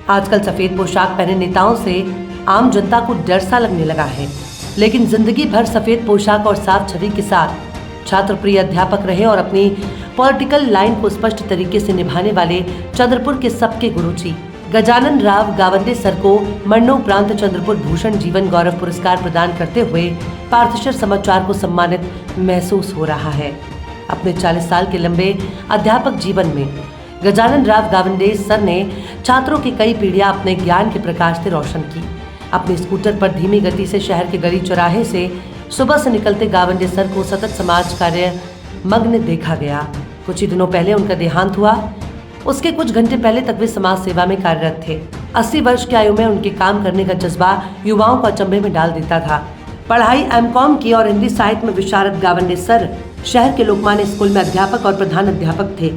आजकल सफेद पोशाक पहने नेताओं से आम जनता को डर सा लगने लगा है, लेकिन जिंदगी भर सफेद पोशाक और साफ छवि के साथ छात्र प्रिय अध्यापक रहे और अपनी पॉलिटिकल लाइन को स्पष्ट तरीके से निभाने वाले चंद्रपुर के सबके गुरुजी गजानन राव गावंडे सर को मरणोपरांत चंद्रपुर भूषण जीवन गौरव पुरस्कार प्रदान करते हुए पार्थशर समाचार को सम्मानित महसूस हो रहा है। अपने 40 साल के लंबे अध्यापक जीवन में गजानन राव गावंडे सर ने छात्रों की कई पीढ़ियां अपने ज्ञान के प्रकाश से रोशन की। अपने स्कूटर पर धीमी गति से शहर के गली चौराहे से सुबह से निकलते गावंडे सर को सतत समाज कार्य मग्न देखा गया। कुछ ही दिनों पहले उनका देहांत हुआ। उसके कुछ घंटे पहले तक वे समाज सेवा में कार्यरत थे। 80 वर्ष की आयु में उनके काम करने का जज्बा युवाओं को अचंभे में डाल देता था। पढ़ाई एमकॉम की और हिंदी साहित्य में विशारद गावंडे सर शहर के लोकमान्य स्कूल में अध्यापक और प्रधान अध्यापक थे।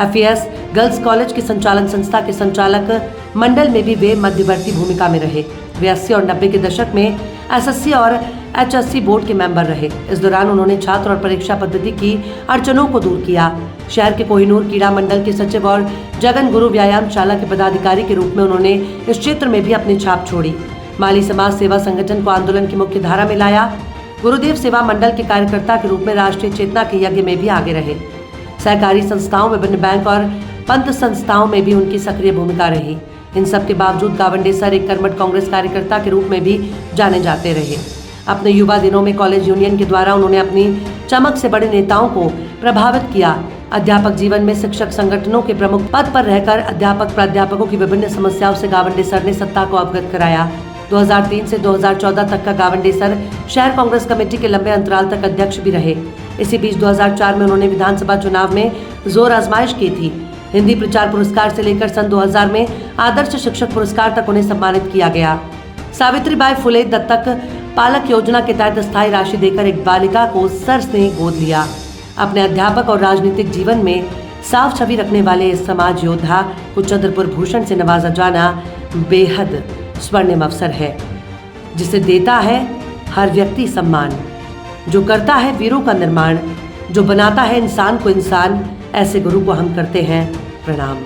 FES गर्ल्स कॉलेज के संचालन संस्था के संचालक मंडल में भी वे मध्यवर्ती भूमिका में रहे। वे 80 और 90 के दशक में SSC और HSC बोर्ड के मेंबर रहे। इस दौरान उन्होंने छात्र और परीक्षा पद्धति की अड़चनों को दूर किया। शहर के कोहिनूर कीड़ा मंडल के सचिव और जगन गुरु व्यायामशाला के पदाधिकारी के रूप में उन्होंने इस क्षेत्र में भी अपनी छाप छोड़ी। माली समाज सेवा संगठन को आंदोलन की मुख्य धारा में लाया। गुरुदेव सेवा मंडल के कार्यकर्ता के रूप में राष्ट्रीय चेतना के यज्ञ में भी आगे रहे। सहकारी संस्थाओं, विभिन्न बैंक और पंथ संस्थाओं में भी उनकी सक्रिय भूमिका रही। इन सब के बावजूद गावंडे सर एक कर्मठ कांग्रेस कार्यकर्ता के रूप में भी जाने जाते रहे। अपने युवा दिनों में कॉलेज यूनियन के द्वारा उन्होंने अपनी चमक से बड़े नेताओं को प्रभावित किया। अध्यापक जीवन में शिक्षक संगठनों के प्रमुख पद पर रहकर अध्यापक प्राध्यापकों की विभिन्न समस्याओं से गावंडे सर ने सत्ता को अवगत कराया। 2003 से 2014 तक का गावंडे सर शहर कांग्रेस कमेटी के लंबे अंतराल तक अध्यक्ष भी रहे। इसी बीच 2004 में उन्होंने विधानसभा चुनाव में जोर आजमाइश की थी। हिंदी प्रचार पुरस्कार से लेकर सन 2000 में आदर्श शिक्षक पुरस्कार तक उन्हें सम्मानित किया गया। सावित्रीबाई फुले दत्तक पालक योजना के तहत स्थायी राशि देकर एक बालिका को सर ने गोद लिया। अपने अध्यापक और राजनीतिक जीवन में साफ छवि रखने वाले इस समाज योद्धा को चंद्रपुर भूषण से नवाजा जाना बेहद स्वर्णिम अवसर है, जिसे देता है हर व्यक्ति सम्मान, जो करता है वीरों का निर्माण, जो बनाता है इंसान को इंसान। ऐसे गुरु को हम करते हैं प्रणाम।